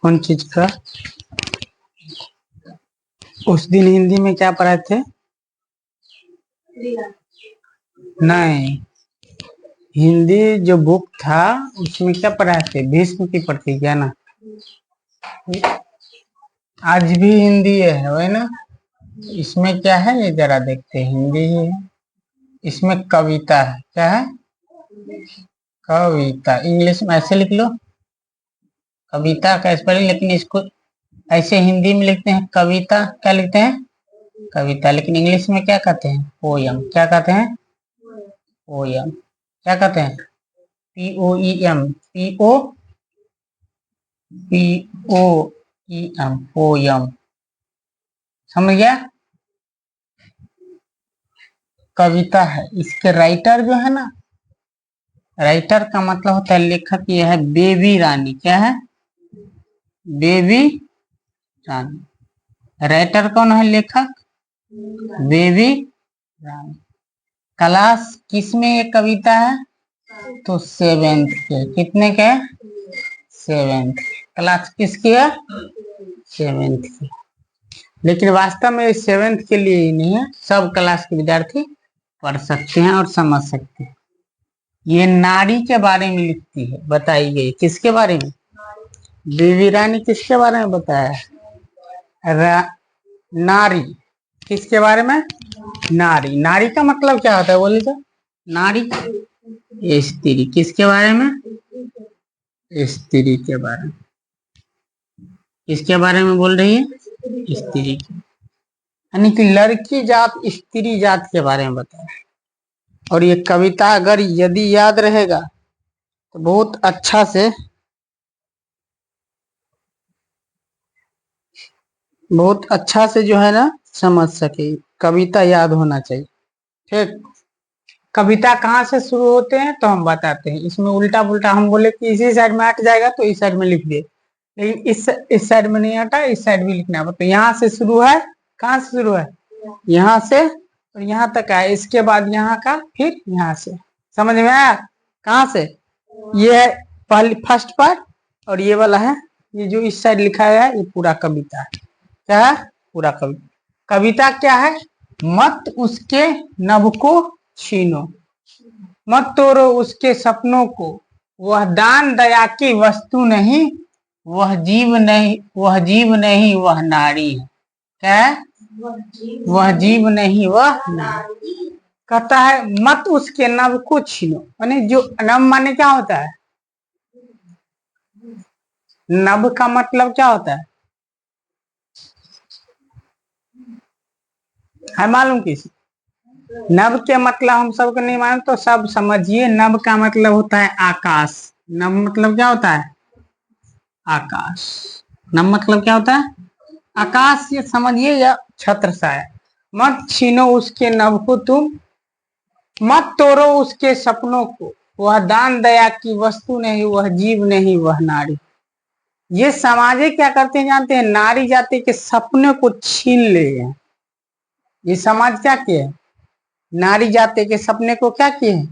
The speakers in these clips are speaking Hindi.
कौन चीज का? उस दिन हिंदी में क्या पढ़ाए थे? नहीं, हिंदी जो बुक था उसमें क्या पढ़ाए थे? भीष्म की प्रतिज्ञा ना। आज भी हिंदी है वही ना। इसमें क्या है ये जरा देखते हैं। हिंदी ही है, इसमें कविता है। क्या है? कविता। इंग्लिश में ऐसे लिख लो, कविता का स्पेलिंग, लेकिन इसको ऐसे हिंदी में लिखते हैं कविता। क्या लिखते हैं? कविता। लेकिन इंग्लिश में क्या कहते हैं? पोयम। क्या कहते हैं? पोयम। क्या कहते हैं? POEM। POEM, poem. समझ गया? कविता है। इसके राइटर जो है ना, राइटर का मतलब होता है लेखक। ये है बेबी रानी। क्या है? बेबी रानी। राइटर कौन है? लेखक बेबी रानी। क्लास किस में ये कविता है? तो 7th के। कितने के? 7th। क्लास किसकी है? 7th की। लेकिन वास्तव में 7th के लिए ही नहीं है, सब क्लास के विद्यार्थी पढ़ सकते हैं और समझ सकते हैं। ये नारी के बारे में लिखती है, बताई गई। किसके बारे में? बेबी रानी किसके बारे में बताया है? नारी। किसके बारे में? नारी। नारी का मतलब क्या होता है बोलिए तो? नारी स्त्री। किसके बारे में? स्त्री के बारे में। किसके बारे में बोल रही है? स्त्री की, यानी कि लड़की जात, स्त्री जात के बारे में बताया। और ये कविता अगर यदि याद रहेगा तो बहुत अच्छा से जो है ना समझ सके। कविता याद होना चाहिए। ठीक। कविता कहाँ से शुरू होते हैं तो हम बताते हैं। इसमें उल्टा पुल्टा हम बोले कि इसी साइड में हट जाएगा तो इस साइड में लिख दे, लेकिन इस साइड में नहीं हटा, इस साइड भी लिखना है। तो यहाँ से शुरू है। कहाँ से शुरू है? यहाँ से और यहाँ तक है। इसके बाद यहाँ का, फिर यहाँ से। समझ में आया? कहाँ से? ये है पहली फर्स्ट पार्ट, और ये वाला है, ये जो इस साइड लिखा गया है ये पूरा कविता है। क्या है? पूरा कविता। कविता क्या है? मत उसके नभ को छीनो, मत तोड़ो उसके सपनों को, वह दान दया की वस्तु नहीं, वह जीव नहीं, वह जीव नहीं, वह नारी है। क्या है? वह जीव नहीं, वह नारी। कहता है मत उसके नभ को छीनो, माने जो नभ माने क्या होता है? नभ का मतलब क्या होता है मालूम? किसी नभ के मतलब हम सबको नहीं मालूम, तो सब समझिए। नभ का मतलब होता है आकाश। नभ मतलब क्या होता है? आकाश। नभ मतलब क्या होता है? आकाश। ये समझिए, या छत्र सा। मत छीनो उसके नभ को तुम, मत तोड़ो उसके सपनों को, वह दान दया की वस्तु नहीं, वह जीव नहीं, वह नारी। ये समाजे क्या करते हैं जानते हैं? नारी जाति के सपने को छीन ले हैं। ये समाज क्या किए? नारी जाति के सपने को क्या किए?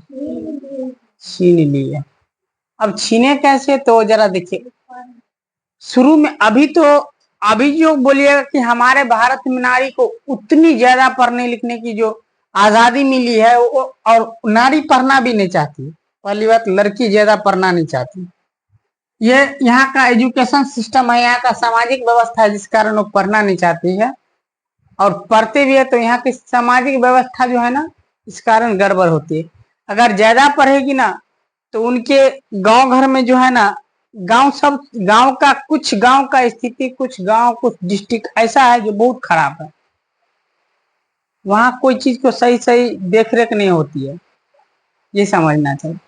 छीन लिए। अब छीने कैसे तो जरा देखिए। शुरू में अभी जो बोलिएगा कि हमारे भारत में नारी को उतनी ज्यादा पढ़ने लिखने की जो आजादी मिली है, वो और नारी पढ़ना भी नहीं चाहती। पहली बात, लड़की ज्यादा पढ़ना नहीं चाहती। ये यहाँ का एजुकेशन सिस्टम है, यहाँ का सामाजिक व्यवस्था है, जिस कारण वो पढ़ना नहीं चाहती है। और पढ़ते भी है तो यहाँ की सामाजिक व्यवस्था जो है ना, इस कारण गड़बड़ होती है। अगर ज्यादा पढ़ेगी ना तो उनके गांव घर में जो है ना, गांव का स्थिति, कुछ गांव, कुछ डिस्ट्रिक्ट ऐसा है जो बहुत खराब है। वहां कोई चीज को सही सही देख रेख नहीं होती है। ये समझना चाहिए।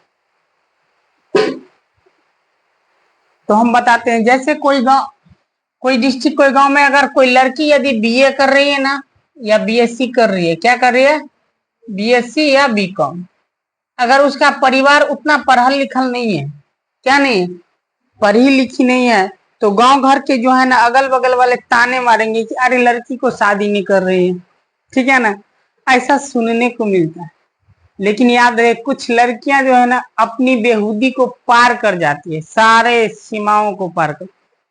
तो हम बताते हैं, जैसे कोई डिस्ट्रिक्ट, कोई गांव में अगर कोई लड़की यदि BA कर रही है ना, या BSc कर रही है। क्या कर रही है? BSc या BCom। अगर उसका परिवार उतना पढ़ल लिखल नहीं है, क्या नहीं है, पढ़ी लिखी नहीं है, तो गांव घर के जो है ना अगल बगल वाले ताने मारेंगे कि अरे लड़की को शादी नहीं कर रही है। ठीक है ना? ऐसा सुनने को मिलता है। लेकिन याद रहे कुछ लड़कियां जो है ना अपनी बेहूदी को पार कर जाती है, सारे सीमाओं को पार कर।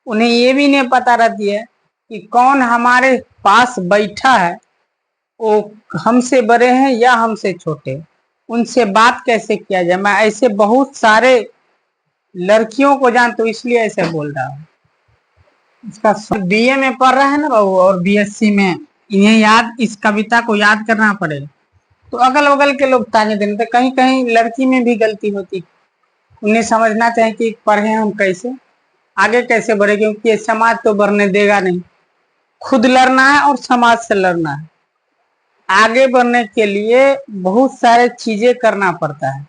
उन्हें ये भी नहीं पता रहती है कि कौन हमारे पास बैठा है, वो हमसे बड़े हैं या हमसे छोटे, उनसे बात कैसे किया जाए। मैं ऐसे बहुत सारे लड़कियों को जानता हूँ, इसलिए ऐसे बोल रहा हूँ। इसका बीए में पढ़ रहा है ना बाबू और बीएससी में, इन्हें याद, इस कविता को याद करना पड़ेगा। तो अगल बगल के लोग ताने देने थे, कहीं कहीं लड़की में भी गलती होती, उन्हें समझना चाहिए कि पढ़े हम कैसे आगे कैसे बढ़े, क्योंकि ये समाज तो बढ़ने देगा नहीं। खुद लड़ना है और समाज से लड़ना है। आगे बढ़ने के लिए बहुत सारे चीजें करना पड़ता है।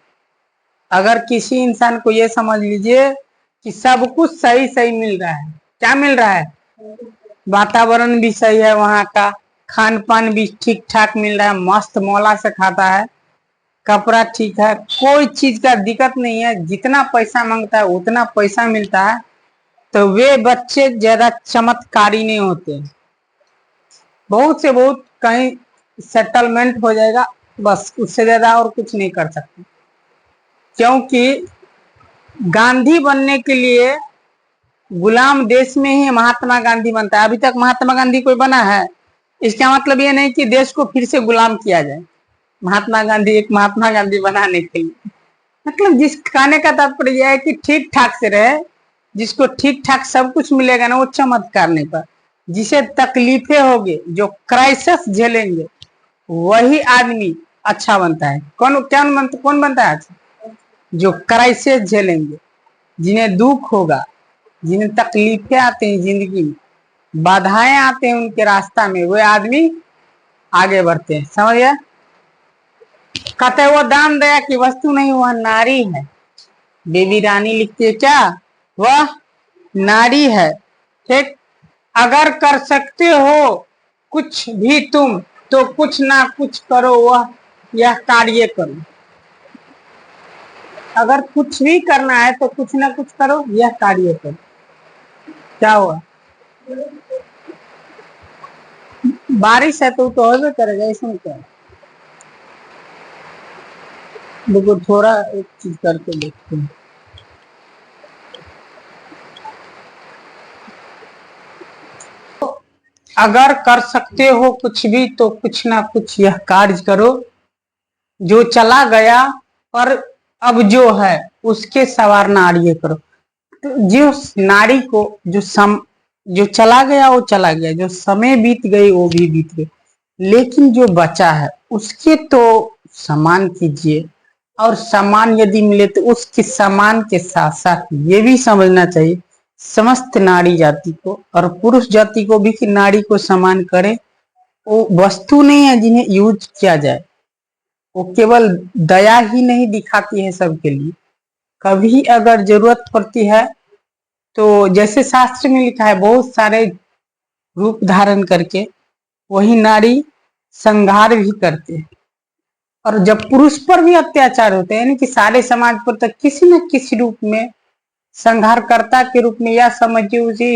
अगर किसी इंसान को ये समझ लीजिए कि सब कुछ सही सही मिल रहा है, क्या मिल रहा है, वातावरण भी सही है, वहां का खान पान भी ठीक ठाक मिल रहा है, मस्त मौला से खाता है, कपड़ा ठीक है, कोई चीज का दिक्कत नहीं है, जितना पैसा मांगता है उतना पैसा मिलता है, तो वे बच्चे ज्यादा चमत्कारी नहीं होते। बहुत से बहुत कहीं सेटलमेंट हो जाएगा, बस उससे ज्यादा और कुछ नहीं कर सकते। क्योंकि गांधी बनने के लिए गुलाम देश में ही महात्मा गांधी बनता है। अभी तक महात्मा गांधी कोई बना है? इसका मतलब ये नहीं कि देश को फिर से गुलाम किया जाए महात्मा गांधी, एक महात्मा गांधी बनाने के लिए। मतलब जिस कहने का तात्पर्य यह है कि ठीक ठाक से रहे, जिसको ठीक ठाक सब कुछ मिलेगा ना, वो चमत्कार नहीं पर, जिसे तकलीफें होगी, जो क्राइसिस झेलेंगे, वही आदमी अच्छा बनता है। कौन बनता है अच्छा? जो क्राइसिस झेलेंगे, जिन्हें दुख होगा, जिन्हें तकलीफें आते हैं जिंदगी में, बाधाएं आते हैं उनके रास्ता में, वे आदमी आगे बढ़ते हैं। समझ गया? कहते हैं वो दान दया की वस्तु नहीं, वह नारी है। बेबी रानी लिखती है क्या? वह नारी है। ठीक, अगर कर सकते हो कुछ भी तुम, तो कुछ ना कुछ करो, वह यह कार्य करो। अगर कुछ भी करना है तो कुछ ना कुछ करो, यह कार्य करो। क्या हुआ? बारिश है तो होबे करेगा, इसमें क्या? देखो थोड़ा एक चीज करके देखते हैं। अगर कर सकते हो कुछ भी तो कुछ ना कुछ यह कार्य करो, जो चला गया पर अब जो है उसके सवार नारिये करो। तो जो नारी को जो चला गया वो चला गया, जो समय बीत गई वो भी बीत गई, लेकिन जो बचा है उसके तो सम्मान कीजिए, और सम्मान यदि मिले तो उसके सम्मान के साथ साथ ये भी समझना चाहिए समस्त नारी जाति को और पुरुष जाति को भी कि नारी को सम्मान करे। वो वस्तु नहीं है जिन्हें यूज किया जाए, वो केवल दया ही नहीं दिखाती है सबके लिए। कभी अगर जरूरत पड़ती है तो जैसे शास्त्र में लिखा है, बहुत सारे रूप धारण करके वही नारी संहार भी करते हैं। और जब पुरुष पर भी अत्याचार होते हैं, यानी कि सारे समाज पर, तक किसी न किसी रूप में संहारकर्ता के रूप में, या समझिए उसे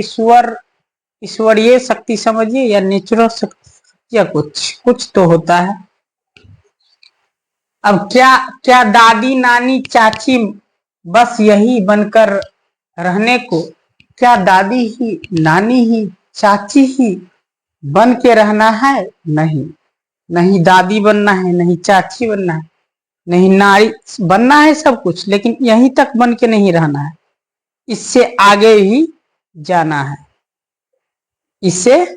ईश्वरीय शक्ति समझिए, या नेचुरल शक्ति, या कुछ तो होता है। अब क्या क्या दादी नानी चाची बस यही बनकर रहने को, क्या दादी ही नानी ही चाची ही बन के रहना है? नहीं, नहीं दादी बनना है, नहीं चाची बनना है, नहीं नारी बनना है, सब कुछ, लेकिन यहीं तक बन के नहीं रहना है, इससे आगे ही जाना है, इससे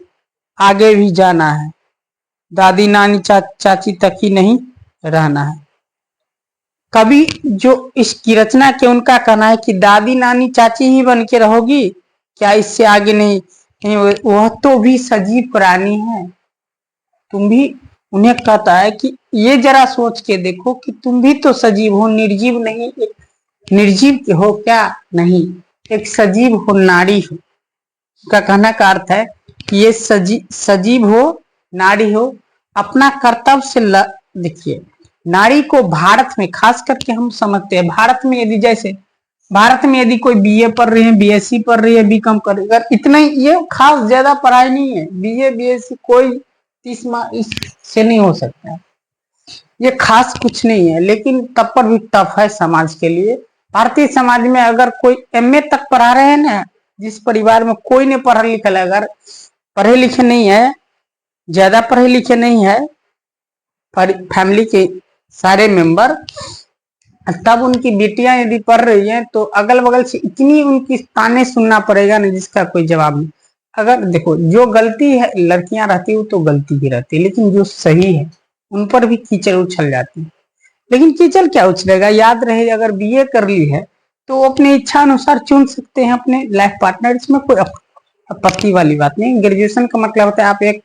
आगे भी जाना है। दादी नानी चाची तक ही नहीं रहना है। कभी जो इसकी रचना के उनका कहना है कि दादी नानी चाची ही बन के रहोगी, क्या इससे आगे नहीं, नहीं, वह तो भी सजीव प्राणी है, तुम भी। उन्हें कहता है कि ये जरा सोच के देखो कि तुम भी तो सजीव हो, निर्जीव नहीं। एक निर्जीव हो क्या? नहीं, एक सजीव हो, नारी हो। का कहना का अर्थ है कि ये सजीव हो, नारी हो, अपना कर्तव्य से देखिए, नारी को भारत में खास करके हम समझते हैं, भारत में यदि जैसे भारत में यदि कोई बीए पढ़ रही है, बीएससी पढ़ रही है, बीकॉम कर रही है, अगर इतना ही, ये खास ज्यादा पढ़ाई नहीं है, बीए बीएससी कोई 30 मार्क्स से नहीं हो सकता है। ये खास कुछ नहीं है, लेकिन तब पर भी टफ है समाज के लिए। भारतीय समाज में अगर कोई एमए तक पढ़ा रहे हैं ना, जिस परिवार में कोई नहीं पढ़ा लिखा है, अगर पढ़े लिखे नहीं है, ज्यादा पढ़े लिखे नहीं है फैमिली के सारे मेंबर, तब उनकी बेटियां यदि पढ़ रही हैं तो अगल बगल से इतनी उनकी ताने सुनना पड़ेगा ना, जिसका कोई जवाब नहीं। अगर देखो, जो गलती है लड़कियां रहती है वो तो गलती ही रहती है, लेकिन जो सही है उन पर भी कीचड़ उछल जाती है। लेकिन कीचड़ क्या उछलेगा, याद रहे अगर बीए कर ली है तो वो अपनी इच्छा अनुसार चुन सकते हैं अपने लाइफ पार्टनर, इसमें कोई आपत्ति वाली बात नहीं। ग्रेजुएशन का मतलब होता है आप एक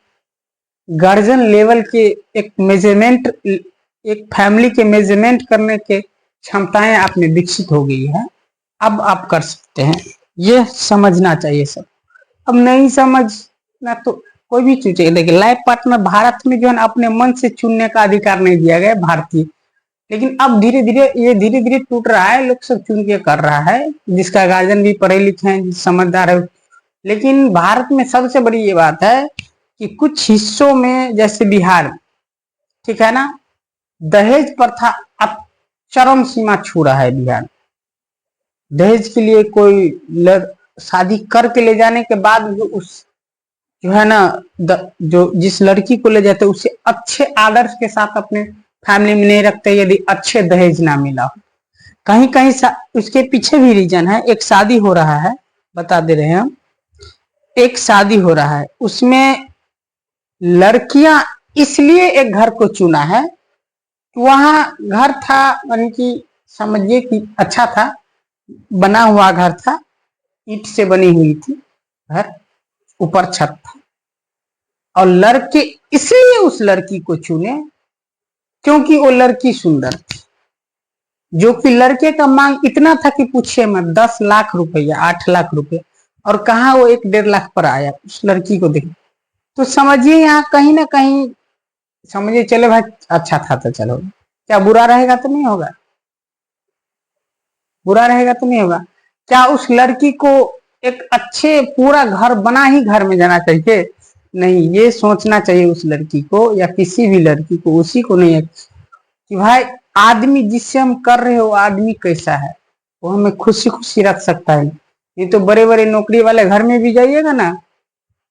गार्जियन लेवल के एक मेजरमेंट, एक फैमिली के मेजरमेंट करने के क्षमताएं आप में विकसित हो गई है, अब आप कर सकते हैं। ये समझना चाहिए सब। अब नहीं समझना तो कोई भी चीज, देखिए लाइफ पार्टनर भारत में जो है अपने मन से चुनने का अधिकार नहीं दिया गया भारतीय, लेकिन अब धीरे धीरे टूट रहा है, लोग सब चुन के कर रहा है, जिसका गार्जियन भी पढ़े लिखे हैं, समझदार है। लेकिन भारत में सबसे बड़ी ये बात है कि कुछ हिस्सों में जैसे बिहार, ठीक है ना, दहेज प्रथा अब चरम सीमा छू रहा है बिहार। दहेज के लिए कोई शादी करके ले जाने के बाद उस जो है ना, जो जिस लड़की को ले जाते उसे अच्छे आदर्श के साथ अपने फैमिली में नहीं रखते यदि अच्छे दहेज ना मिला हो। कहीं कहीं उसके पीछे भी रीजन है। एक शादी हो रहा है, बता दे रहे हैं हम, एक शादी हो रहा है, उसमें लड़कियां इसलिए एक घर को चुना है, वहां घर था, यानी कि समझिए कि अच्छा था, बना हुआ घर था, ईंट से बनी हुई थी घर, ऊपर छत था, और लड़के इसलिए उस लड़की को चुने क्योंकि वो लड़की सुंदर थी। जो कि लड़के का मांग इतना था कि पूछे मत, 10 लाख रुपया, 8 लाख रुपया, और कहा वो 1-1.5 लाख पर आया उस लड़की को देख। तो समझिए यहाँ कहीं ना कहीं, समझिए चले भाई अच्छा था तो चलो, क्या बुरा रहेगा तो नहीं होगा, बुरा रहेगा तो नहीं होगा। क्या उस लड़की को एक अच्छे पूरा घर बना ही घर में जाना चाहिए? नहीं, ये सोचना चाहिए उस लड़की को या किसी भी लड़की को, उसी को नहीं है कि भाई आदमी जिससे हम कर रहे हो आदमी कैसा है, वो हमें खुशी खुशी रख सकता है। ये तो बड़े बड़े नौकरी वाले घर में भी जाइएगा ना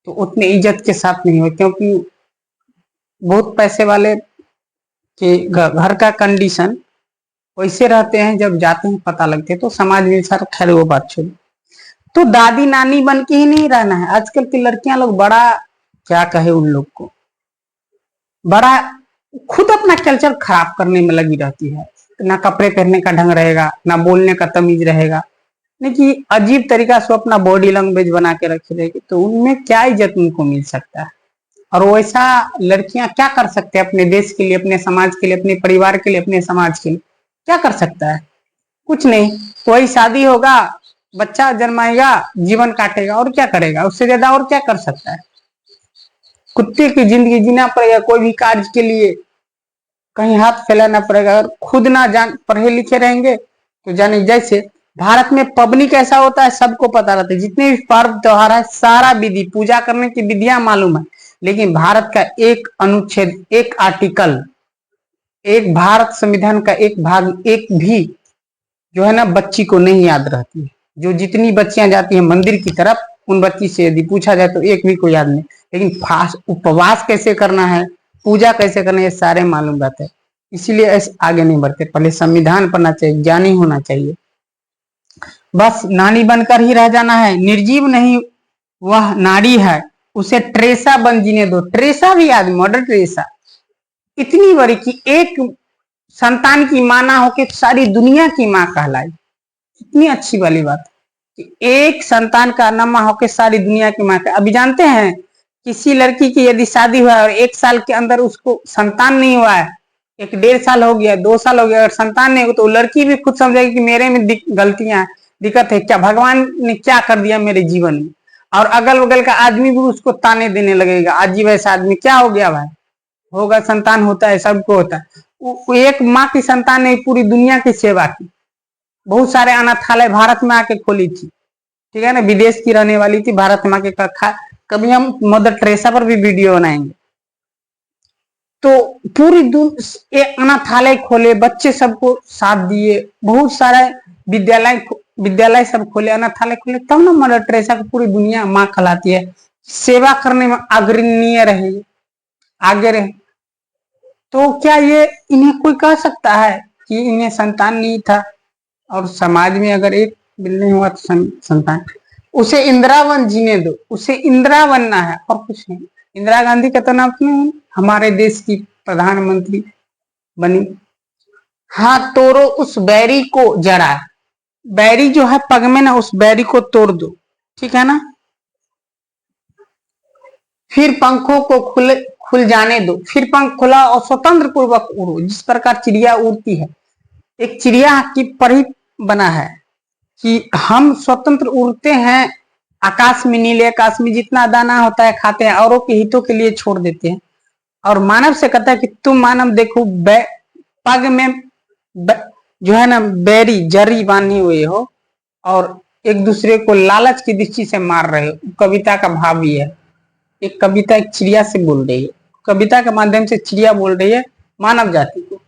तो उतने इज्जत के साथ नहीं हो, क्योंकि बहुत पैसे वाले के घर का कंडीशन वैसे रहते हैं, जब जाते हैं पता लगते हैं। तो समाज में सर खैर वो बात छोड़, तो दादी नानी बन के ही नहीं रहना है। आजकल की लड़कियां लोग बड़ा, क्या कहे उन लोग को, बड़ा खुद अपना कल्चर खराब करने में लगी रहती है। ना कपड़े पहनने का ढंग रहेगा, ना बोलने का तमीज रहेगा, लेकिन अजीब तरीका से अपना बॉडी लैंग्वेज बना के रखी रहेगी, तो उनमें क्या इज्जत उनको मिल सकता है? और वैसा लड़कियां क्या कर सकते हैं अपने देश के लिए, अपने समाज के लिए, अपने परिवार के लिए, अपने समाज के लिए क्या कर सकता है? कुछ नहीं। वही शादी होगा, बच्चा जन्माएगा, जीवन काटेगा, और क्या करेगा? उससे ज्यादा और क्या कर सकता है? कुत्ते की जिंदगी जीना पड़ेगा कोई भी कार्य के लिए, कहीं हाथ फैलाना पड़ेगा। अगर खुद ना जान पढ़े लिखे रहेंगे तो जाने, जैसे भारत में पबनी कैसा होता है सबको पता रहता है, जितने भी पर्व त्योहार है सारा विधि, पूजा करने की विधियां मालूम है, लेकिन भारत का एक अनुच्छेद, एक आर्टिकल, एक भारत संविधान का एक भाग एक भी जो है ना बच्ची को नहीं याद रहती है। जो जितनी बच्चियां जाती हैं मंदिर की तरफ, उन बच्ची से यदि पूछा जाए तो एक भी को याद नहीं। लेकिन फास्ट उपवास कैसे करना है, पूजा कैसे करना है, ये सारे मालूम रहते हैं। इसीलिए ऐसे आगे नहीं बढ़ते। पहले संविधान पढ़ना चाहिए, ज्ञानी होना चाहिए। बस नानी बनकर ही रह जाना है, निर्जीव नहीं, वह नारी है, उसे ट्रेसा बन जीने दो। ट्रेसा भी आदमी, मदर ट्रेसा इतनी बड़ी कि एक संतान की मां ना होके सारी दुनिया की मां कहलाई। कितनी अच्छी वाली बात कि एक संतान का न मां होके सारी दुनिया की मां। अभी जानते हैं किसी लड़की की यदि शादी हुआ है और 1 साल के अंदर उसको संतान नहीं हुआ है, 1-1.5 साल हो गया, 2 साल हो गया, अगर संतान नहीं हो तो लड़की भी खुद समझेगी कि मेरे में गलतियां, दिक्कत है, क्या भगवान ने क्या कर दिया मेरे जीवन में। और अगल बगल का आदमी भी उसको ताने देने लगेगा, अजीब ऐसा आदमी क्या हो गया भाई। होगा, संतान होता है, सबको होता है। एक माँ की संतान ने पूरी दुनिया की सेवा की। बहुत सारे अनाथालय भारत में आके खोली थी, ठीक है ना, विदेश की रहने वाली थी, भारत में आके कभी हम मदर टेरेसा पर भी वीडियो बनाएंगे। तो पूरी अनाथालय खोले, बच्चे सबको साथ दिए, बहुत सारे विद्यालय सब खोले, अनाथालय खोले, तब ना मदर टेरेसा को पूरी दुनिया माँ कहलाती है। सेवा करने में अग्रणीय रहे, आगे रहे। तो क्या ये इन्हें कोई कह सकता है कि इन्हें संतान नहीं था? और समाज में अगर एक बिल्ली हुआ तो संतान, उसे इंदिरावन जीने दो, उसे इंदिरा बनना है और कुछ नहीं। इंदिरा गांधी का तो नाम सुने, हमारे देश की प्रधानमंत्री बनी। हाँ, तोड़ो उस बैरी को जरा, बैरी जो है पग में ना, उस बैरी को तोड़ दो, ठीक है ना। फिर पंखों को खुल जाने दो, फिर पंख खुला और स्वतंत्र पूर्वक उड़ो, जिस प्रकार चिड़िया उड़ती है। एक चिड़िया की परी बना है कि हम स्वतंत्र उड़ते हैं आकाश में, नीले आकाश में, जितना दाना होता है खाते हैं, औरों के हितों के लिए छोड़ देते हैं। और मानव से कहता है कि तुम मानव देखो, पग में जो है ना बैरी जरी बांधी हुई हो और एक दूसरे को लालच की दृष्टि से मार रहे हो। कविता का भाव भी है। एक कविता एक चिड़िया से बोल रही है, कविता के माध्यम से चिड़िया बोल रही है मानव जाति को,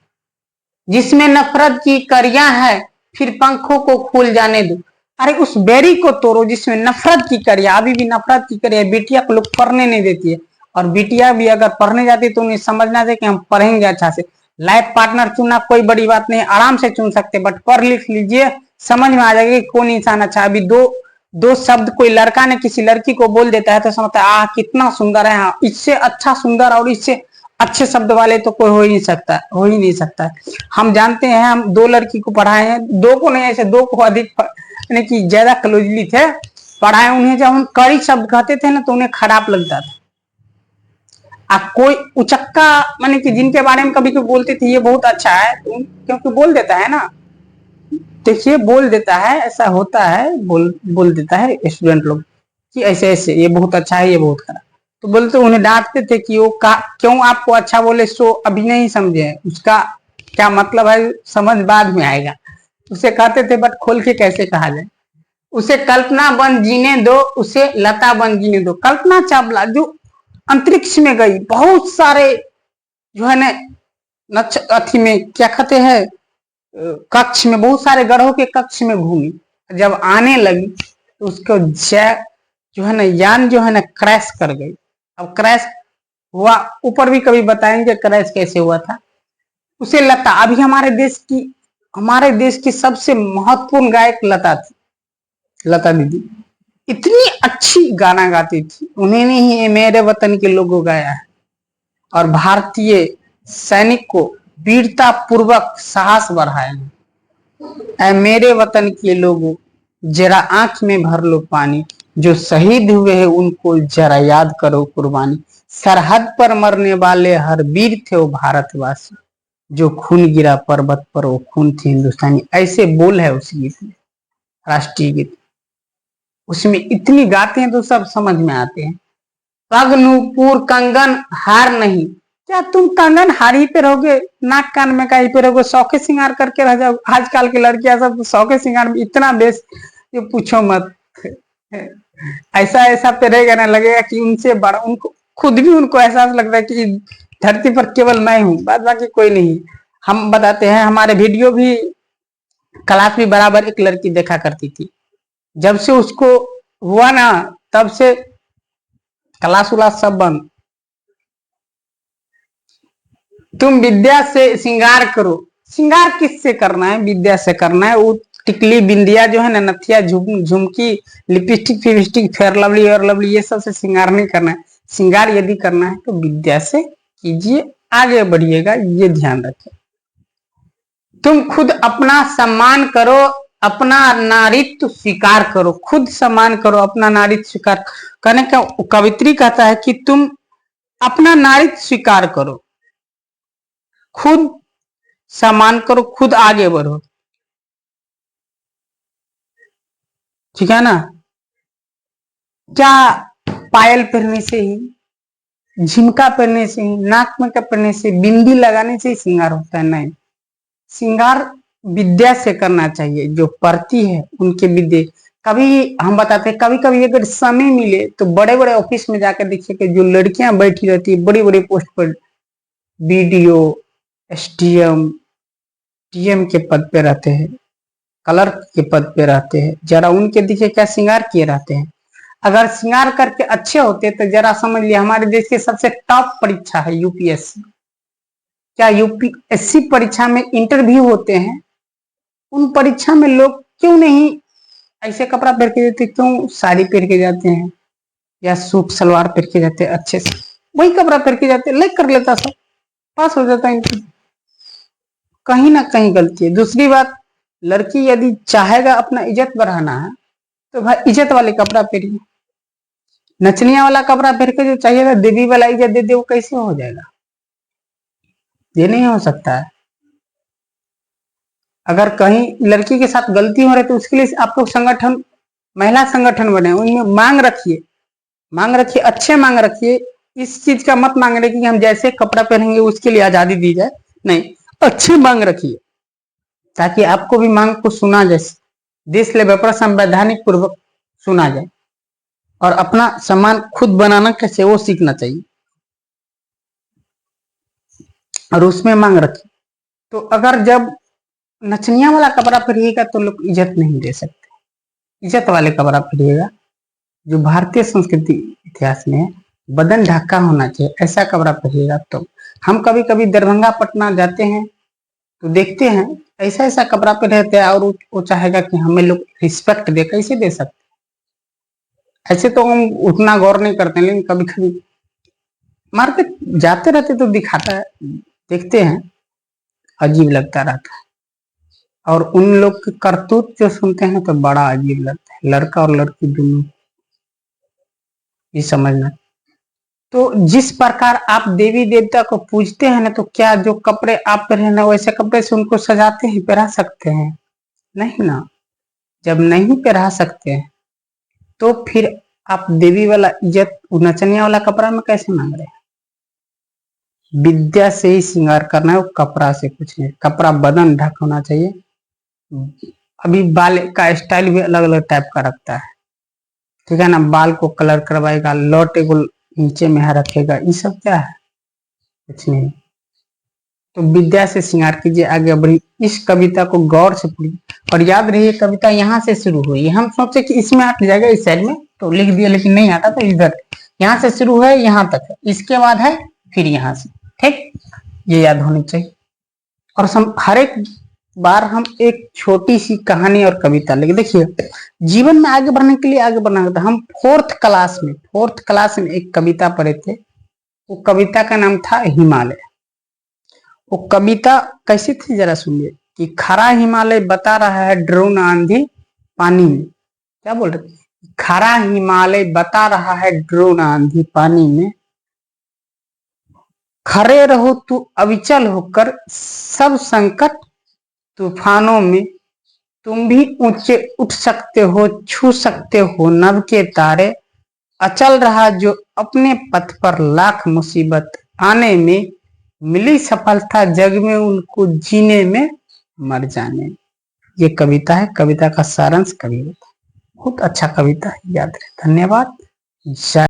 जिसमें नफरत की करियां है, फिर पंखों को खुल जाने दो। अरे उस बेरी को तोड़ो जिसमें नफरत की करिया, अभी भी नफरत की करिया। बेटिया को लोग पढ़ने नहीं देती है, और बेटिया भी अगर पढ़ने जाती है तो उन्हें समझना चाहिए कि हम पढ़ेंगे अच्छा से। लाइफ पार्टनर चुनना कोई बड़ी बात नहीं, आराम से चुन सकते, बट पढ़ लिख लीजिए, समझ में आ जाएगा कि कौन इंसान अच्छा। अभी दो शब्द कोई लड़का ने किसी लड़की को बोल देता है तो समझता है आह कितना सुंदर है, हाँ इससे अच्छा सुंदर और इससे अच्छे शब्द वाले तो कोई हो ही नहीं सकता है। हम जानते हैं, हम दो लड़की को पढ़ाए हैं, दो को नहीं, ऐसे दो को अधिक यानी कि ज्यादा क्लोजली थे पढ़ाए। उन्हें जब हम कड़ी शब्द कहते थे ना तो उन्हें खराब लगता था। कोई उचक्का माने कि जिनके बारे में कभी कोई बोलते थे ये बहुत अच्छा है, तो क्योंकि बोल देता है ना, देखिए बोल देता है, ऐसा होता है, बोल देता है स्टूडेंट लोग कि ऐसे ऐसे ये बहुत अच्छा है, ये बहुत खराब। तो बोलते उन्हें डांटते थे कि वो क्यों आपको अच्छा बोले, सो अभी नहीं समझे, उसका क्या मतलब है समझ बाद में आएगा। उसे कहते थे बट खोल के कैसे कहा जाए। उसे कल्पना बन जीने दो, उसे लता बन जीने दो। कल्पना चावला जो अंतरिक्ष में गई, बहुत सारे जो है ना अथी में क्या कहते हैं कक्ष में, बहुत सारे ग्रहों के कक्ष में घूमी, जब आने लगी तो उसको जो है ना यान जो है ना क्रैश कर गई। अब क्रैश हुआ, ऊपर भी कभी बताएंगे क्रैश कैसे हुआ था। उसे लता, अभी हमारे देश की सबसे महत्वपूर्ण गायक लता थी, लता दीदी इतनी अच्छी गाना गाती थी, उन्होंने ही मेरे वतन के लोगों गाया है और भारतीय सैनिक को वीरता पूर्वक साहस बढ़ाए। ऐ मेरे वतन के लोगों जरा आंख में भर लो पानी, जो शहीद हुए हैं उनको जरा याद करो कुर्बानी। सरहद पर मरने वाले हर वीर थे वो भारतवासी, जो खून गिरा पर्वत पर वो खून थे हिंदुस्तानी। ऐसे बोल है उस गीत में, राष्ट्रीय गीत, उसमें इतनी गाते हैं तो सब समझ में आते हैं। पग नूपुर कंगन हार नहीं, क्या तुम कंगन हार ही पे रहोगे, नाक कान में का ही पे रहोगे, शौके श्रृंगार करके रह जाओ। आजकल की लड़कियां सब शौके श्रृंगार में इतना बेस, ये पूछो मत। ऐसा ऐसा पे रहेगा ना, लगेगा कि उनसे बड़ा, उनको खुद भी उनको एहसास लगता है कि धरती पर केवल मैं हूँ, बाद बाकी कोई नहीं। हम बताते हैं, हमारे वीडियो भी क्लास में बराबर एक लड़की देखा करती थी, जब से उसको हुआ ना तब से क्लास उलास सब बंद। तुम विद्या से श्रृंगार करो, श्रृंगार किससे करना है, विद्या से करना है। वो टिकली बिंदिया जो है ना, नथिया झुमकी लिपस्टिक फिपस्टिक फेयर लवली और लवली ये सब से श्रृंगार नहीं करना है। श्रृंगार यदि करना है तो विद्या से कीजिए, आगे बढ़िएगा, ये ध्यान रखें। तुम खुद अपना सम्मान करो, अपना नारित्व स्वीकार करो, खुद सम्मान करो, अपना नारित्व स्वीकार करने का कवित्री कहता है कि तुम अपना नारित्व स्वीकार करो, खुद सम्मान करो, खुद आगे बढ़ो, ठीक है ना। क्या पायल पहनने से ही, झुमका पहनने से ही, नाक में का पहनने से, बिंदी लगाने से ही श्रृंगार होता है? नहीं, श्रृंगार विद्या से करना चाहिए। जो पढ़ती है उनके विद्या, कभी हम बताते हैं, कभी कभी अगर समय मिले तो बड़े बड़े ऑफिस में जाकर देखिए कि जो लड़कियां बैठी रहती है बड़ी बड़ी पोस्ट पर, बीडीओ, एसडीएम, टीएम के पद पे रहते हैं, क्लर्क के पद पे रहते हैं, जरा उनके दिखे क्या श्रृंगार किए रहते हैं। अगर श्रृंगार करके अच्छे होते तो जरा समझ लिया हमारे देश की सबसे टॉप परीक्षा है यूपीएससी। क्या यूपीएससी परीक्षा में इंटरव्यू होते हैं, उन परीक्षा में लोग क्यों नहीं ऐसे कपड़ा पहन के जाते, क्यों साड़ी पहन के जाते हैं या सूट सलवार पहन के जाते हैं, अच्छे से वही कपड़ा पहन के जाते, लाइक कर लेता सब, पास हो जाता इनकी। कहीं ना कहीं गलती है। दूसरी बात, लड़की यदि चाहेगा अपना इज्जत बढ़ाना है तो भाई इज्जत वाले कपड़ा पहनिए। नचनिया वाला कपड़ा पहन के जो चाहिएगा देवी वाला इज्जत दे दे, वो कैसे हो जाएगा? ये नहीं हो सकता है। अगर कहीं लड़की के साथ गलती हो रही है तो उसके लिए आप लोग संगठन, महिला संगठन बने, उनमें मांग रखिए, मांग रखिए, अच्छे मांग रखिए। इस चीज का मत मांग रहे कि हम जैसे कपड़ा पहनेंगे उसके लिए आजादी दी जाए, नहीं, अच्छी मांग रखिए ताकि आपको भी मांग को सुना जाए, देश लेवल पर संवैधानिक पूर्वक सुना जाए, और अपना सम्मान खुद बनाना कैसे वो सीखना चाहिए, और उसमें मांग रखिए। तो अगर जब नचनिया वाला कपड़ा पहनिएगा तो लोग इज्जत नहीं दे सकते, इज्जत वाले कपड़ा पहनिएगा जो भारतीय संस्कृति इतिहास में है, बदन ढका होना चाहिए, ऐसा कपड़ा पहनिएगा। तो हम कभी कभी दरभंगा पटना जाते हैं तो देखते हैं ऐसा ऐसा कपड़ा पहनते हैं, और वो चाहेगा कि हमें लोग रिस्पेक्ट दे, कैसे दे सकते? ऐसे तो हम उतना गौर नहीं करते, लेकिन कभी कभी मार्केट जाते रहते तो दिखाता है, देखते हैं, अजीब लगता रहता है। और उन लोग की करतूत जो सुनते हैं तो बड़ा अजीब लगता है, लड़का और लड़की दोनों, ये समझना। तो जिस प्रकार आप देवी देवता को पूजते हैं ना, तो क्या जो कपड़े आप पहने वैसे कपड़े से उनको सजाते हैं, पहना सकते हैं? नहीं ना। जब नहीं पहना सकते हैं तो फिर आप देवी वाला इज्जत नचनिया वाला कपड़ा में कैसे मांग रहे हैं? विद्या से ही श्रृंगार करना है, वो कपड़ा से कुछ नहीं। कपड़ा बदन ढक होना चाहिए। अभी बाल का स्टाइल भी अलग अलग टाइप का रखता है, ठीक है ना, बाल को कलर करवाएगा, लौटे को नीचे में रखेगा, ये सब क्या है? कुछ नहीं। तो विद्या से श्रृंगार कीजिए, आगे बढ़ी। इस कविता को गौर से पढ़िए, और याद रहिए कविता यहाँ से शुरू हुई। हम सोचे कि इसमें आ जाएगा इस साइड में, तो लिख दिया, लेकिन नहीं आता, तो इधर यहाँ से शुरू है, यहाँ तक है, इसके बाद है फिर यहाँ से, ठीक, ये याद होनी चाहिए। और हर एक बार हम एक छोटी सी कहानी और कविता लिखे। देखिए, जीवन में आगे बढ़ने के लिए, आगे बढ़ना होता है। हम फोर्थ क्लास में एक कविता पढ़े थे, वो कविता का नाम था हिमालय। वो कविता कैसी थी जरा सुनिए, कि खरा हिमालय बता रहा है ड्रोन आंधी पानी में। क्या बोल रहे? खरा हिमालय बता रहा है ड्रोन आंधी पानी में, खड़े रहो तू अविचल होकर सब संकट तूफानों में, तुम भी ऊंचे उठ सकते हो, छू सकते हो नभ के तारे, अचल रहा जो अपने पथ पर लाख मुसीबत आने में, मिली सफलता जग में उनको जीने में मर जाने। ये कविता है, कविता का सारांश कविता, बहुत अच्छा कविता है, याद रहे। धन्यवाद। जय